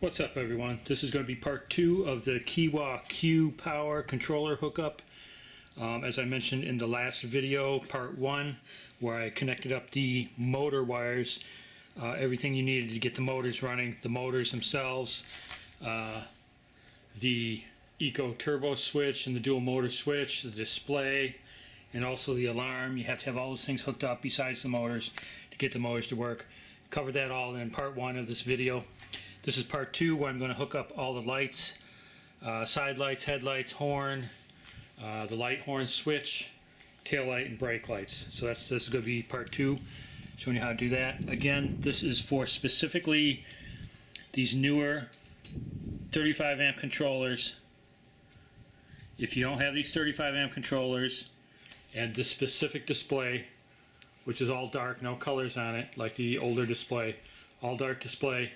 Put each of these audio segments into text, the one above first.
What's up, everyone? This is going to be part 2 of the Qiewa Q power controller hookup. As I mentioned in the last video, part 1, where I connected up the motor wires, everything you needed to get the motors running, the motors themselves, the Eco Turbo switch and the dual motor switch, the display, and also the alarm. You have to have all those things hooked up besides the motors to get the motors to work. Covered that all in part 1 of this video. This is part 2 where I'm going to hook up all the lights, side lights, headlights, horn, the light horn switch, tail light, and brake lights. So this is going to be part 2, showing you how to do that. Again, this is for specifically these newer 35 amp controllers. If you don't have these 35 amp controllers and this specific display, which is all dark, no colors on it, like the older display, all dark display,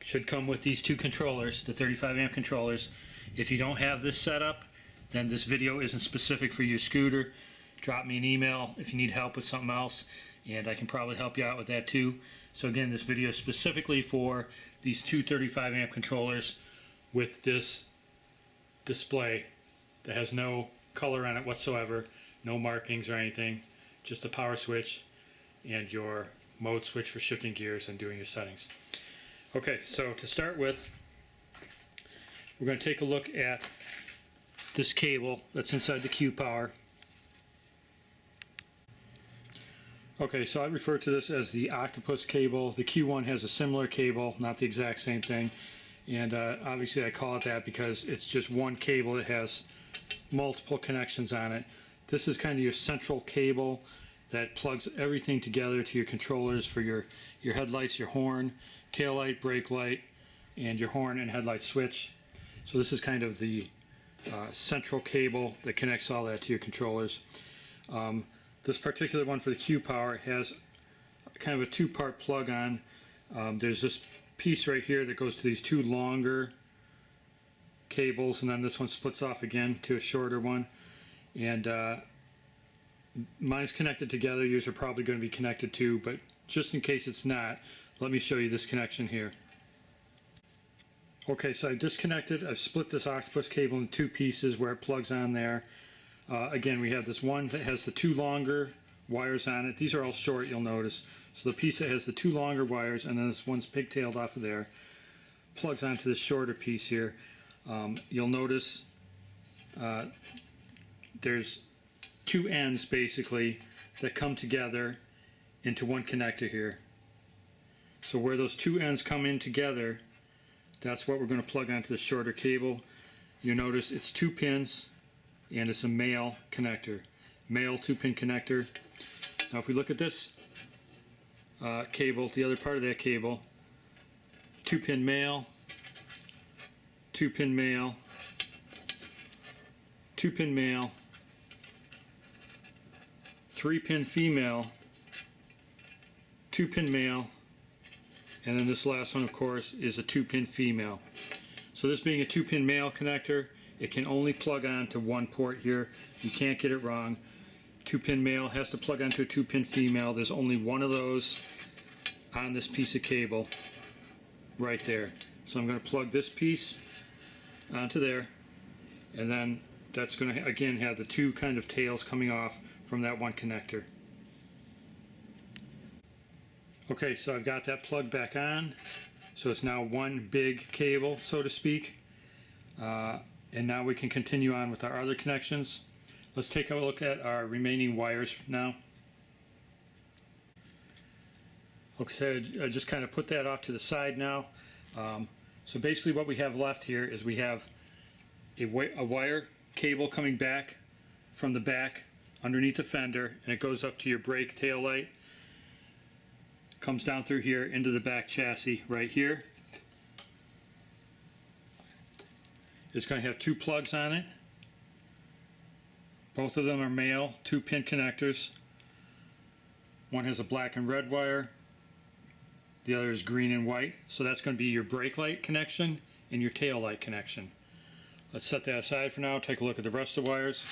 should come with these 2 controllers, the 35 amp controllers. If you don't have this setup, then this video isn't specific for your scooter. Drop me an email if you need help with something else, and I can probably help you out with that too. So again, this video is specifically for these 2 35 amp controllers with this display that has no color on it whatsoever, no markings or anything, just the power switch and your mode switch for shifting gears and doing your settings. Okay, so to start with, we're going to take a look at this cable that's inside the Q power. Okay, so I refer to this as the octopus cable. The Q1 has a similar cable, not the exact same thing, and obviously I call it that because it's just one cable that has multiple connections on it. This is kind of your central cable that plugs everything together to your controllers for your headlights, your horn, tail light, brake light, and your horn and headlight switch. So this is kind of the central cable that connects all that to your controllers. This particular one for the Q power has kind of a 2-part plug on. There's this piece right here that goes to these 2 longer cables, and then this one splits off again to a shorter one. And mine's connected together. Yours are probably going to be connected too, but just in case it's not, let me show you this connection here. Okay, so I disconnected. I've split this octopus cable in 2 pieces where it plugs on there. Again, we have this one that has the 2 longer wires on it. These are all short, you'll notice. So the piece that has the 2 longer wires, and then this one's pigtailed off of there, plugs onto this shorter piece here. You'll notice there's 2 ends basically that come together into one connector here. So where those 2 ends come in together, that's what we're going to plug onto the shorter cable. You notice it's 2 pins and it's a male connector, male 2-pin connector. Now if we look at this cable, the other part of that cable, 2-pin male, 2-pin male, 2-pin male, 3-pin female, 2-pin male, and then this last one, of course, is a 2-pin female. So this being a 2-pin male connector, it can only plug on to one port here. You can't get it wrong. 2-pin male has to plug onto a 2-pin female. There's only one of those on this piece of cable right there. So I'm going to plug this piece onto there, and then that's going to again have the 2 kind of tails coming off from that one connector. Okay, so I've got that plugged back on, so it's now one big cable, so to speak. And now we can continue on with our other connections. Let's take a look at our remaining wires now. Okay, so I just kind of put that off to the side now. So basically what we have left here is we have a wire cable coming back from the back underneath the fender, and it goes up to your brake tail light. Comes down through here into the back chassis right here. It's going to have 2 plugs on it. Both of them are male 2-pin connectors. One has a black and red wire. The other is green and white. So that's going to be your brake light connection and your tail light connection. Let's set that aside for now. Take a look at the rest of the wires.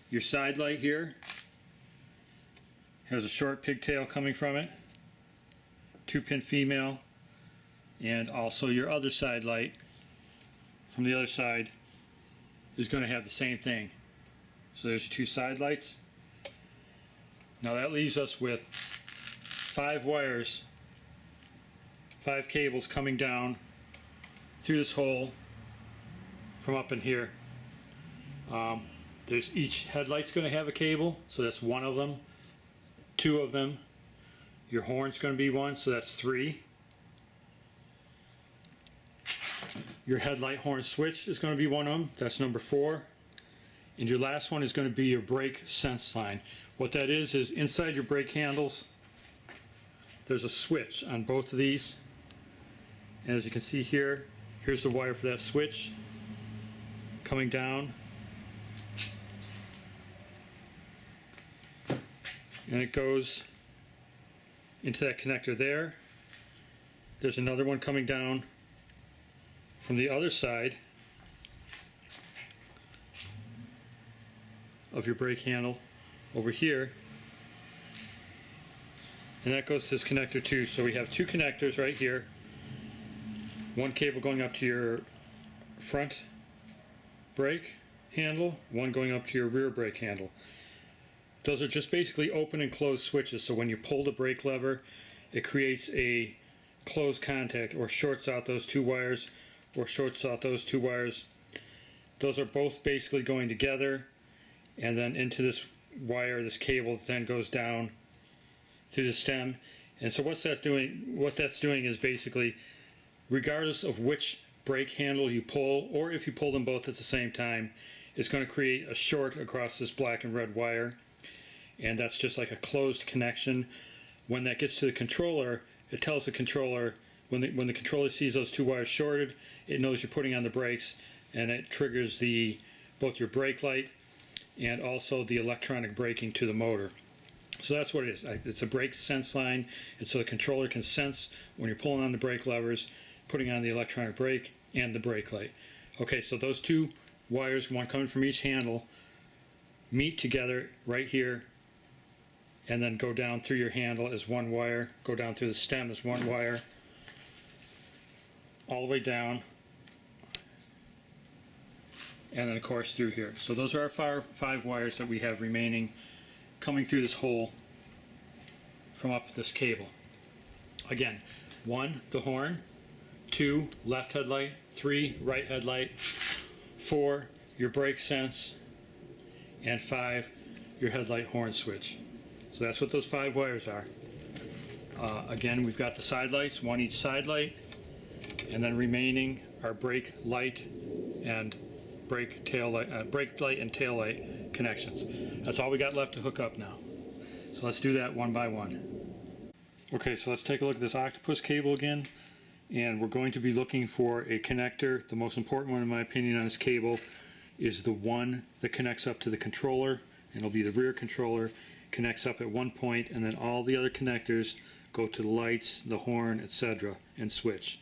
Your side light here has a short pigtail coming from it. 2-pin female, and also your other side light from the other side is going to have the same thing. So there's your two side lights. Now that leaves us with 5 wires, 5 cables coming down through this hole from up in here. There's each headlight's going to have a cable, so that's 1 of them. 2 of them. Your horn's going to be 1, so that's 3. Your headlight horn switch is going to be 1 of them, that's number 4. And your last one is going to be your brake sense line. What that is inside your brake handles, there's a switch on both of these. And as you can see here, here's the wire for that switch coming down. And it goes into that connector there. There's another one coming down from the other side of your brake handle over here, and that goes to this connector too. So we have 2 connectors right here, 1 cable going up to your front brake handle, 1 going up to your rear brake handle. Those are just basically open and closed switches, so when you pull the brake lever, it creates a closed contact or shorts out those 2 wires or shorts out those 2 wires. Those are both basically going together, and then into this wire, this cable then goes down through the stem. And so what that's doing is basically, regardless of which brake handle you pull, or if you pull them both at the same time, it's going to create a short across this black and red wire, and that's just like a closed connection. When that gets to the controller, it tells the controller, when the controller sees those 2 wires shorted, it knows you're putting on the brakes, and it triggers both your brake light and also the electronic braking to the motor. So that's what it is. It's a brake sense line. It's so the controller can sense when you're pulling on the brake levers, putting on the electronic brake and the brake light. Okay, so those 2 wires, 1 coming from each handle, meet together right here, and then go down through your handle as 1 wire, go down through the stem as 1 wire, all the way down, and then of course through here. So those are our 5 wires that we have remaining coming through this hole from up this cable. Again, 1, the horn, 2, left headlight, 3, right headlight, 4, your brake sense, and 5, your headlight horn switch. So that's what those 5 wires are. Again, we've got the side lights, 1 each side light, and then remaining are brake light and brake light and tail light connections. That's all we got left to hook up now. So let's do that one by one. Okay, so let's take a look at this octopus cable again, and we're going to be looking for a connector. The most important one in my opinion on this cable is the one that connects up to the controller, and it'll be the rear controller, connects up at one point, and then all the other connectors go to the lights, the horn, etc., and switch.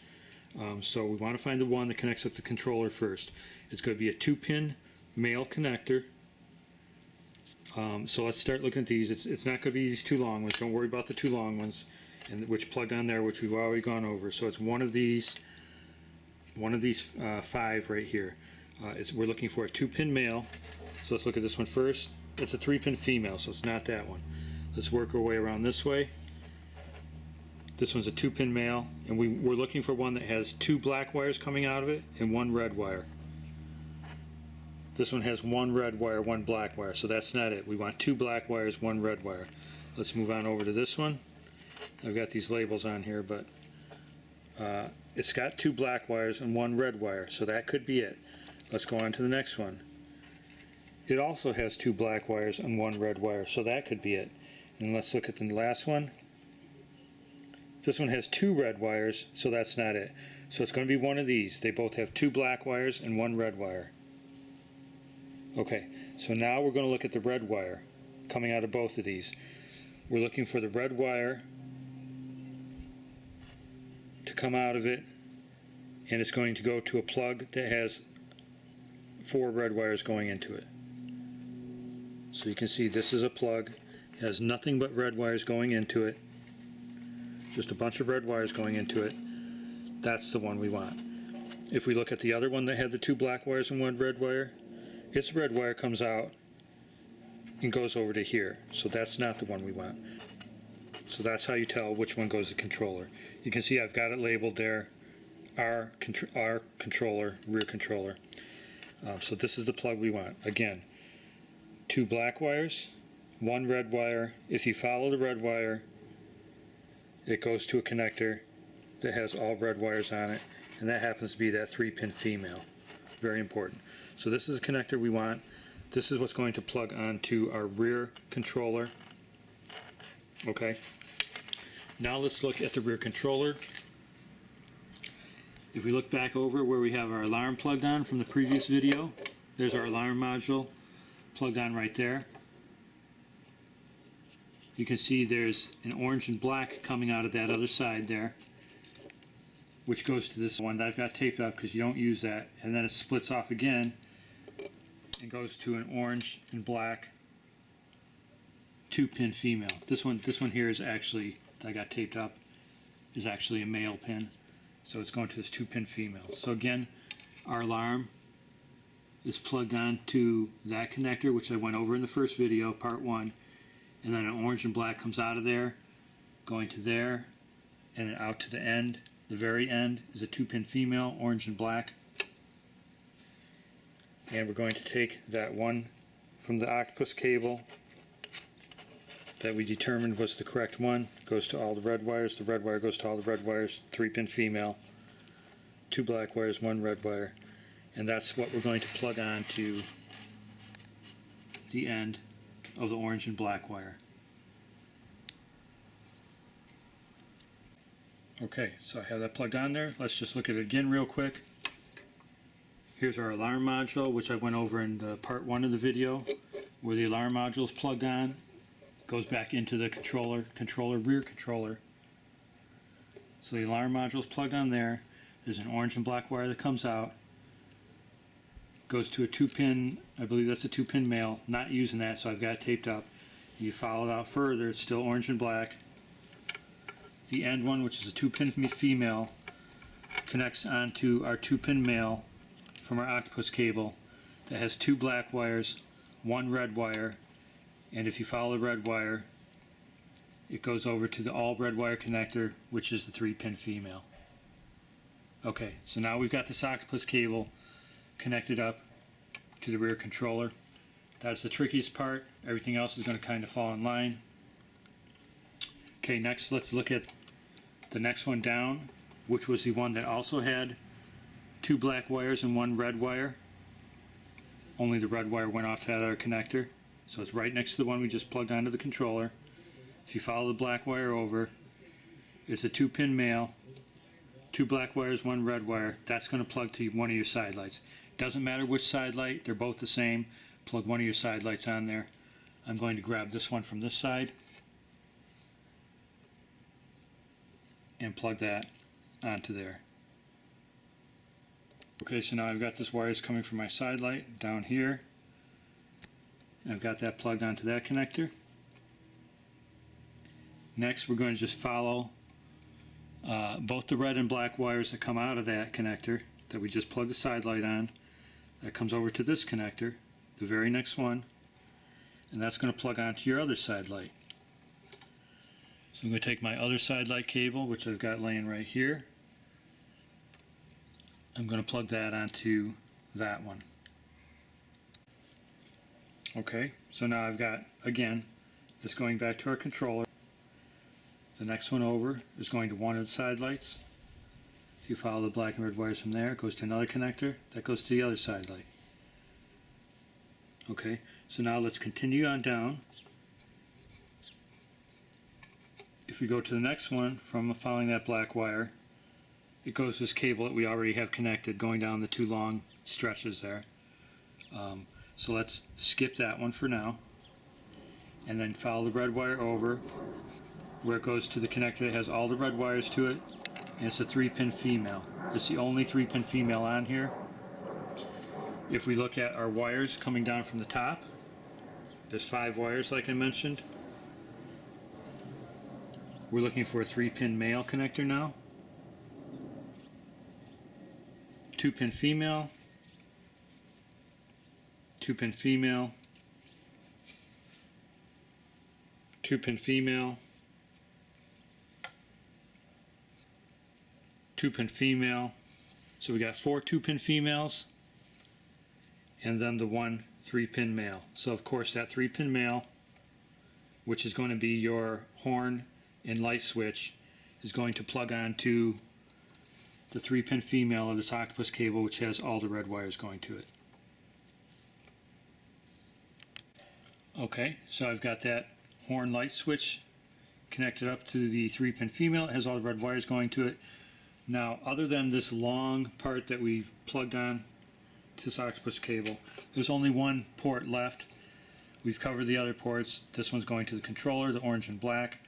So we want to find the one that connects up the controller first. It's going to be a 2-pin male connector. So let's start looking at these. It's not going to be these 2 long ones. Don't worry about the 2 long ones, and which plugged on there, which we've already gone over. So it's one of these 5 right here. We're looking for a 2-pin male. So let's look at this one first. It's a 3-pin female, so it's not that one. Let's work our way around this way. This one's a 2-pin male, and we're looking for one that has 2 black wires coming out of it and 1 red wire. This one has 1 red wire, 1 black wire, so that's not it. We want 2 black wires, 1 red wire. Let's move on over to this one. I've got these labels on here, but it's got 2 black wires and 1 red wire, so that could be it. Let's go on to the next one. It also has 2 black wires and 1 red wire, so that could be it. And let's look at the last one. This one has 2 red wires, so that's not it. So it's going to be one of these. They both have 2 black wires and 1 red wire. Okay, so now we're going to look at the red wire coming out of both of these. We're looking for the red wire to come out of it, and it's going to go to a plug that has 4 red wires going into it. So you can see this is a plug. It has nothing but red wires going into it. Just a bunch of red wires going into it. That's the one we want. If we look at the other one that had the 2 black wires and 1 red wire, its red wire comes out and goes over to here. So that's not the one we want. So that's how you tell which one goes to the controller. You can see I've got it labeled there, R controller, rear controller. So this is the plug we want. Again, 2 black wires, 1 red wire. If you follow the red wire, it goes to a connector that has all red wires on it, and that happens to be that 3-pin female. Very important. So this is the connector we want. This is what's going to plug onto our rear controller. Okay. Now let's look at the rear controller. If we look back over where we have our alarm plugged on from the previous video, there's our alarm module plugged on right there. You can see there's an orange and black coming out of that other side there, which goes to this one that I've got taped up because you don't use that, and then it splits off again and goes to an orange and black 2-pin female. This one here is actually, that I got taped up, is actually a male pin. So it's going to this 2-pin female. So again, our alarm is plugged on to that connector, which I went over in the first video, part 1, and then an orange and black comes out of there, going to there, and then out to the end. The very end is a 2-pin female, orange and black. And we're going to take that one from the octopus cable that we determined was the correct one, goes to all the red wires. The red wire goes to all the red wires, 3-pin female, 2 black wires, 1 red wire, and that's what we're going to plug on to the end of the orange and black wire. Okay, so I have that plugged on there. Let's just look at it again real quick. Here's our alarm module, which I went over in the part 1 of the video, where the alarm module is plugged on. Goes back into the rear controller. So the alarm module is plugged on there. There's an orange and black wire that comes out. Goes to a 2-pin, I believe that's a 2-pin male. Not using that, so I've got it taped up. You follow it out further, it's still orange and black. The end one, which is a 2-pin female, connects onto our 2-pin male from our octopus cable that has 2 black wires, 1 red wire, and if you follow the red wire, it goes over to the all red wire connector, which is the 3-pin female. Okay, so now we've got this octopus cable connected up to the rear controller. That's the trickiest part. Everything else is going to kind of fall in line. Okay, next let's look at the next one down, which was the one that also had 2 black wires and 1 red wire. Only the red wire went off to that other connector. So it's right next to the one we just plugged onto the controller. If you follow the black wire over, it's a 2-pin male, 2 black wires, 1 red wire. That's going to plug to one of your side lights. Doesn't matter which side light, they're both the same. Plug one of your side lights on there. I'm going to grab this one from this side and plug that onto there. Okay, so now I've got this wires coming from my side light down here. I've got that plugged onto that connector. Next, we're going to just follow both the red and black wires that come out of that connector that we just plugged the side light on. That comes over to this connector, the very next one, and that's going to plug onto your other side light. So I'm going to take my other side light cable, which I've got laying right here. I'm going to plug that onto that one. Okay, so now I've got, again, this going back to our controller. The next one over is going to one of the side lights. If you follow the black and red wires from there, it goes to another connector. That goes to the other side light. Okay, so now let's continue on down. If we go to the next one, from following that black wire, it goes to this cable that we already have connected, going down the 2 long stretches there. So let's skip that one for now, and then follow the red wire over where it goes to the connector that has all the red wires to it, and it's a 3-pin female. It's the only 3-pin female on here. If we look at our wires coming down from the top, there's 5 wires like I mentioned. We're looking for a 3-pin male connector now. 2-pin female, 2-pin female, 2-pin female, 2-pin female. So we got 4 2-pin females, and then the 1 3-pin male. So of course that 3-pin male, which is going to be your horn and light switch, is going to plug onto the 3-pin female of this octopus cable, which has all the red wires going to it. Okay, so I've got that horn light switch connected up to the 3-pin female. It has all the red wires going to it. Now, other than this long part that we've plugged on to this octopus cable, there's only one port left. We've covered the other ports. This one's going to the controller, the orange and black,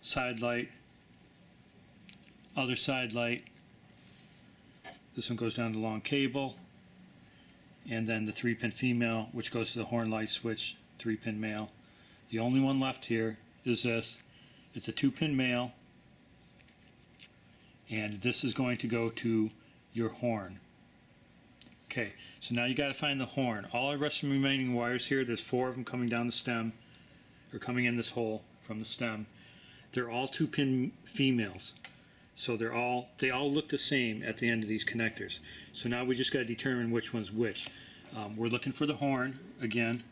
side light, other side light. This one goes down the long cable, and then the 3-pin female, which goes to the horn light switch, 3-pin male. The only one left here is this. It's a 2-pin male, and this is going to go to your horn. Okay, so now you got to find the horn. All our rest of the remaining wires here, there's 4 of them coming down the stem, or coming in this hole from the stem. They're all 2-pin females, so they all look the same at the end of these connectors. So now we just got to determine which one's which. We're looking for the horn again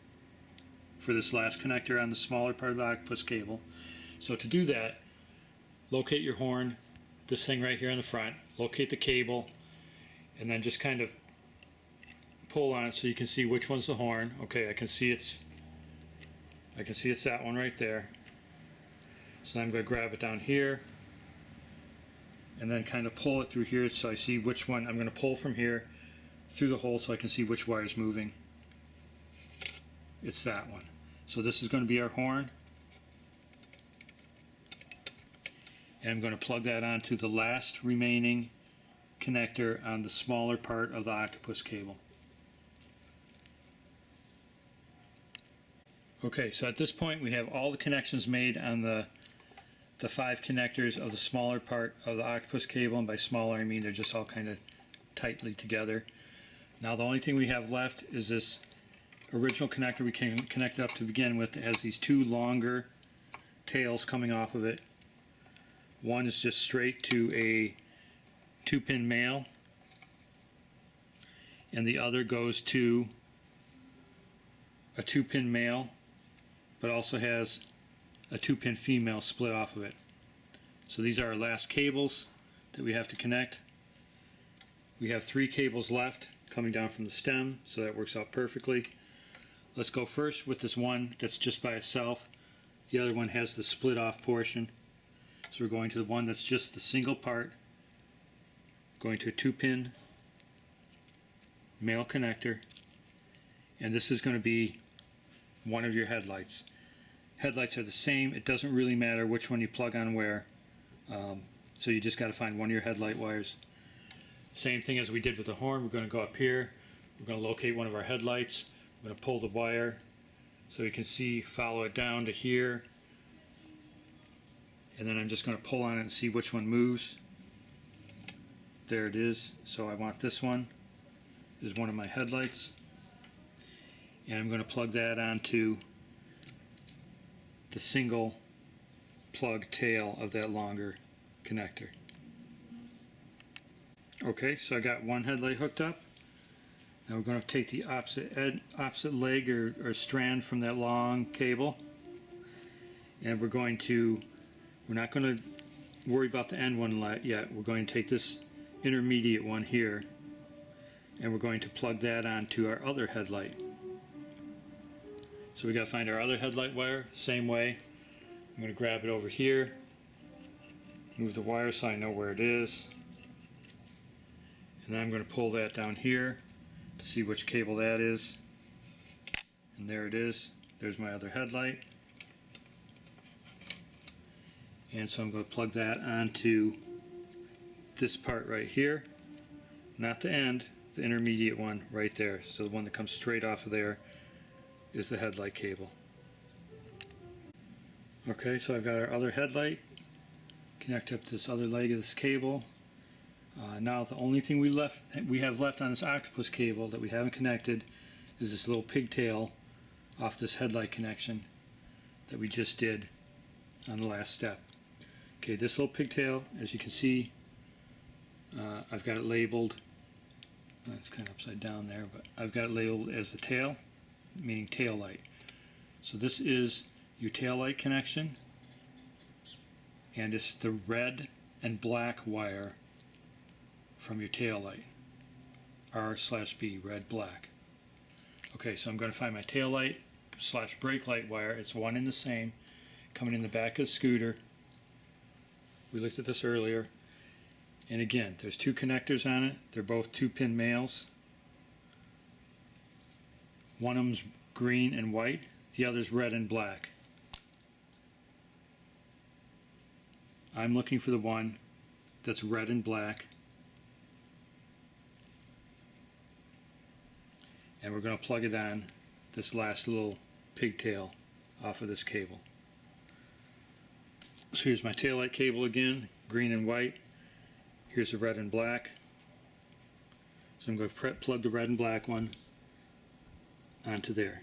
for this last connector on the smaller part of the octopus cable. So to do that, locate your horn, this thing right here on the front, locate the cable, and then just kind of pull on it so you can see which one's the horn. Okay, I can see it's that one right there. So I'm going to grab it down here and then kind of pull it through here so I see which one. I'm going to pull from here through the hole so I can see which wire is moving. It's that one. So this is going to be our horn. And I'm going to plug that onto the last remaining connector on the smaller part of the octopus cable. Okay, so at this point we have all the connections made on the 5 connectors of the smaller part of the octopus cable, and by smaller I mean they're just all kind of tightly together. Now the only thing we have left is this original connector we can connect it up to begin with. It has these 2 longer tails coming off of it. One is just straight to a 2-pin male, and the other goes to a 2-pin male, but also has a 2-pin female split off of it. So these are our last cables that we have to connect. We have 3 cables left coming down from the stem, so that works out perfectly. Let's go first with this one that's just by itself. The other one has the split off portion. So we're going to the one that's just the single part, going to a 2-pin male connector, and this is going to be one of your headlights. Headlights are the same. It doesn't really matter which one you plug on where, so you just got to find one of your headlight wires. Same thing as we did with the horn. We're going to go up here, we're going to locate one of our headlights, we're going to pull the wire so you can see, follow it down to here, and then I'm just going to pull on it and see which one moves. There it is. So I want this one is one of my headlights, and I'm going to plug that onto the single plug tail of that longer connector. Okay, so I got one headlight hooked up. Now we're going to take the opposite leg or strand from that long cable, and we're not going to worry about the end one yet. We're going to take this intermediate one here, and we're going to plug that onto our other headlight. So we got to find our other headlight wire, same way. I'm going to grab it over here, move the wire so I know where it is, and then I'm going to pull that down here to see which cable that is, and there it is. There's my other headlight. And so I'm going to plug that onto this part right here, not the end, the intermediate one right there. So the one that comes straight off of there is the headlight cable. Okay, so I've got our other headlight, connect up to this other leg of this cable. Now the only thing we have left on this octopus cable that we haven't connected is this little pigtail off this headlight connection that we just did on the last step. Okay, this little pigtail, as you can see, I've got it labeled. It's kind of upside down there, but I've got it labeled as the tail, meaning tail light. So this is your tail light connection, and it's the red and black wire from your tail light. R/B, red, black. Okay, so I'm going to find my tail light / brake light wire. It's one and the same, coming in the back of the scooter. We looked at this earlier. And again, there's two connectors on it. They're both 2-pin males. One of them's green and white, the other's red and black. I'm looking for the one that's red and black. And we're going to plug it on this last little pigtail off of this cable. So here's my taillight cable again, green and white. Here's the red and black. So I'm going to plug the red and black one onto there.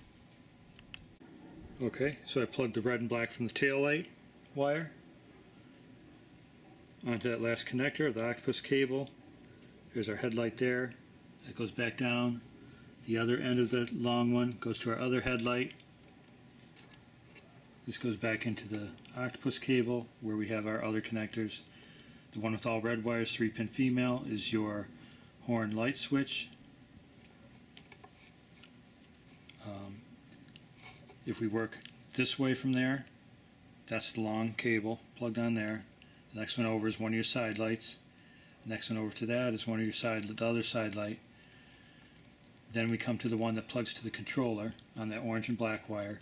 Okay, so I plugged the red and black from the tail light wire onto that last connector of the octopus cable. Here's our headlight there. That goes back down. The other end of the long one goes to our other headlight. This goes back into the octopus cable where we have our other connectors. The one with all red wires, 3-pin female, is your horn light switch. If we work this way from there, that's the long cable plugged on there. The next one over is one of your side lights. The next one over to that is one of your the other side light. Then we come to the one that plugs to the controller on that orange and black wire.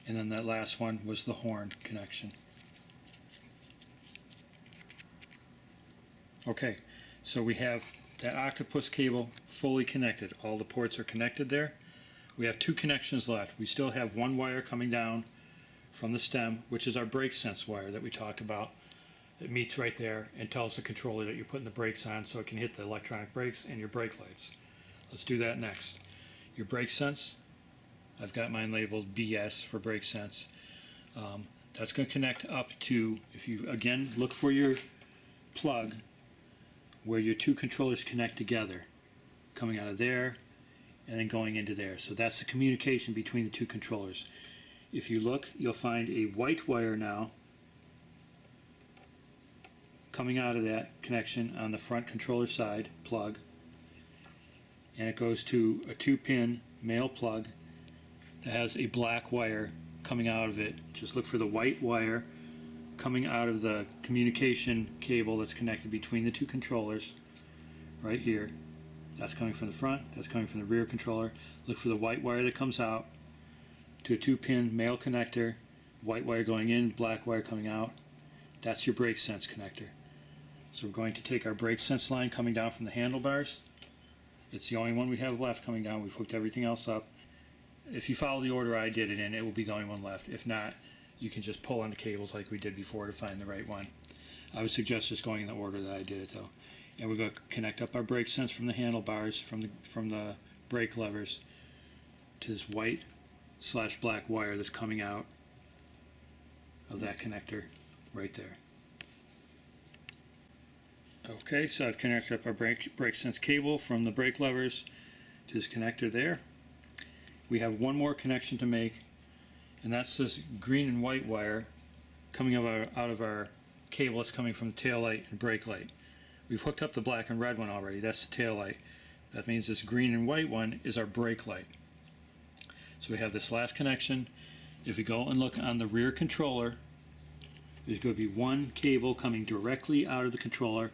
And then that last one was the horn connection. Okay, so we have that octopus cable fully connected. All the ports are connected there. We have two connections left. We still have one wire coming down from the stem, which is our brake sense wire that we talked about. It meets right there and tells the controller that you're putting the brakes on so it can hit the electronic brakes and your brake lights. Let's do that next. Your brake sense, I've got mine labeled BS for brake sense. That's going to connect up to, if you again look for your plug where your two controllers connect together, coming out of there and then going into there. So that's the communication between the two controllers. If you look, you'll find a white wire now coming out of that connection on the front controller side plug, and it goes to a 2-pin male plug that has a black wire coming out of it. Just look for the white wire coming out of the communication cable that's connected between the two controllers right here. That's coming from the front, that's coming from the rear controller. Look for the white wire that comes out to a 2-pin male connector, white wire going in, black wire coming out. That's your brake sense connector. So we're going to take our brake sense line coming down from the handlebars. It's the only one we have left coming down. We've hooked everything else up. If you follow the order I did it in, it will be the only one left. If not, you can just pull on the cables like we did before to find the right one. I would suggest just going in the order that I did it though. And we're going to connect up our brake sense from the handlebars, from the brake levers, to this white / black wire that's coming out of that connector right there. Okay, so I've connected up our brake sense cable from the brake levers to this connector there. We have one more connection to make, and that's this green and white wire coming out of our cable that's coming from the tail light and brake light. We've hooked up the black and red one already. That's the tail light. That means this green and white one is our brake light. So we have this last connection. If we go and look on the rear controller, there's going to be one cable coming directly out of the controller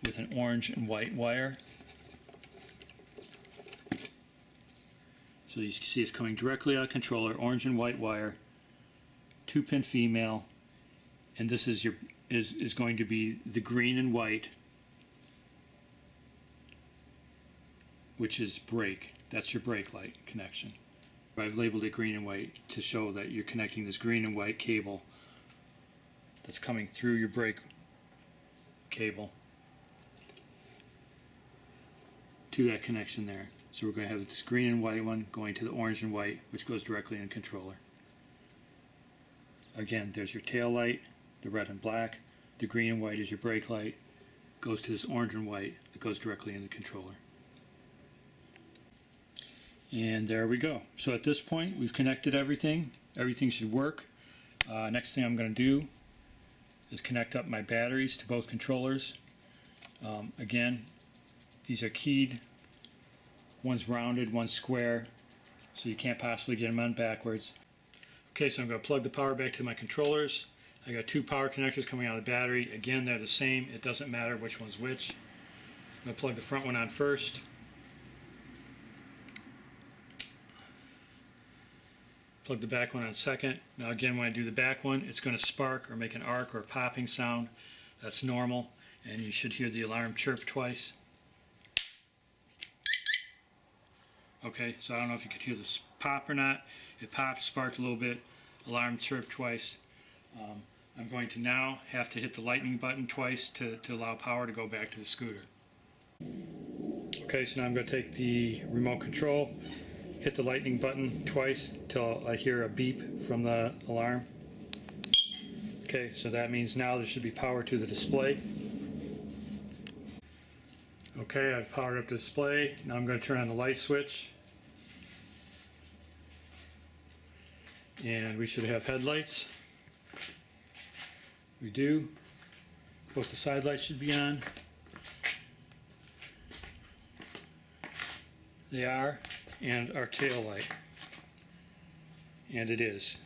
with an orange and white wire. So you can see it's coming directly out of the controller, orange and white wire, 2-pin female, and this is is going to be the green and white, which is brake. That's your brake light connection. I've labeled it green and white to show that you're connecting this green and white cable that's coming through your brake cable to that connection there. So we're going to have this green and white one going to the orange and white, which goes directly in the controller. Again, there's your tail light, the red and black. The green and white is your brake light. Goes to this orange and white that goes directly in the controller. And there we go. So at this point, we've connected everything. Everything should work. Next thing I'm going to do is connect up my batteries to both controllers. Again, these are keyed. One's rounded, one's square, so you can't possibly get them on backwards. Okay, so I'm going to plug the power back to my controllers. I got two power connectors coming out of the battery. Again, they're the same. It doesn't matter which one's which. I'm going to plug the front one on first. Plug the back one on second. Now again, when I do the back one, it's going to spark or make an arc or a popping sound. That's normal, and you should hear the alarm chirp twice. Okay, so I don't know if you could hear this pop or not. It popped, sparked a little bit, alarm chirped twice. I'm going to now have to hit the lightning button twice to allow power to go back to the scooter. Okay, so now I'm going to take the remote control, hit the lightning button twice until I hear a beep from the alarm. Okay, so that means now there should be power to the display. Okay, I've powered up the display. Now I'm going to turn on the light switch. And we should have headlights. We do. Both the side lights should be on. They are. And our tail light. And it is.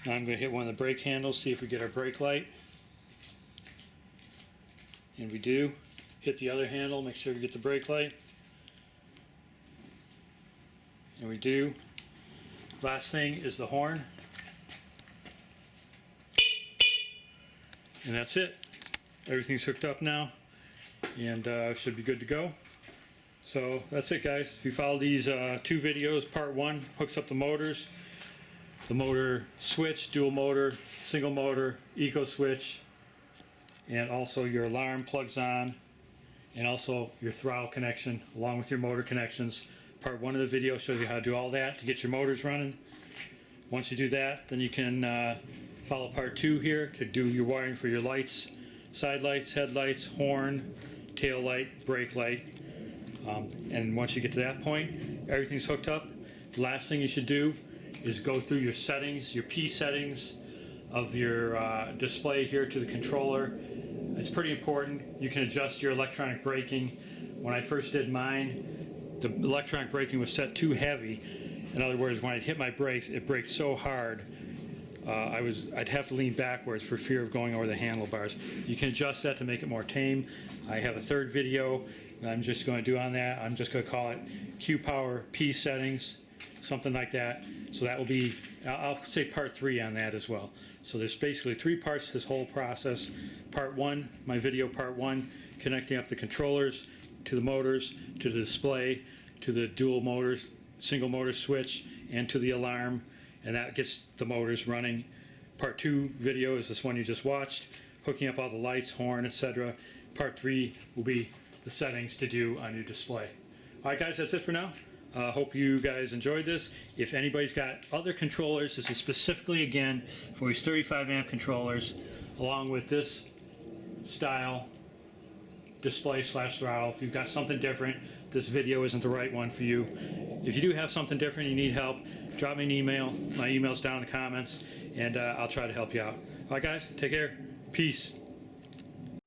Now I'm going to hit one of the brake handles, see if we get our brake light. And we do. Hit the other handle, make sure we get the brake light. And we do. Last thing is the horn. And that's it. Everything's hooked up now. And should be good to go. So that's it, guys. If you follow these two videos, part one hooks up the motors. The motor switch, dual motor, single motor, eco switch. And also your alarm plugs on. And also your throttle connection along with your motor connections. Part one of the video shows you how to do all that to get your motors running. Once you do that, then you can follow part two here to do your wiring for your lights, side lights, headlights, horn, tail light, brake light. And once you get to that point, everything's hooked up. The last thing you should do is go through your settings, your P settings of your display here to the controller. It's pretty important. You can adjust your electronic braking. When I first did mine, the electronic braking was set too heavy. In other words, when I'd hit my brakes, it braked so hard, I'd have to lean backwards for fear of going over the handlebars. You can adjust that to make it more tame. I have a third video I'm just going to do on that. I'm just going to call it Q-Power P settings, something like that. So that will be, I'll say part three on that as well. So there's basically three parts to this whole process. Part one, my video part one, connecting up the controllers to the motors, to the display, to the dual motors, single motor switch, and to the alarm, and that gets the motors running. Part two video is this one you just watched, hooking up all the lights, horn, etc. Part three will be the settings to do on your display. Alright guys, that's it for now. Hope you guys enjoyed this. If anybody's got other controllers, this is specifically again for these 35 amp controllers, along with this style display / throttle. If you've got something different, this video isn't the right one for you. If you do have something different, you need help, drop me an email. My email's down in the comments, and I'll try to help you out. Alright guys, take care. Peace.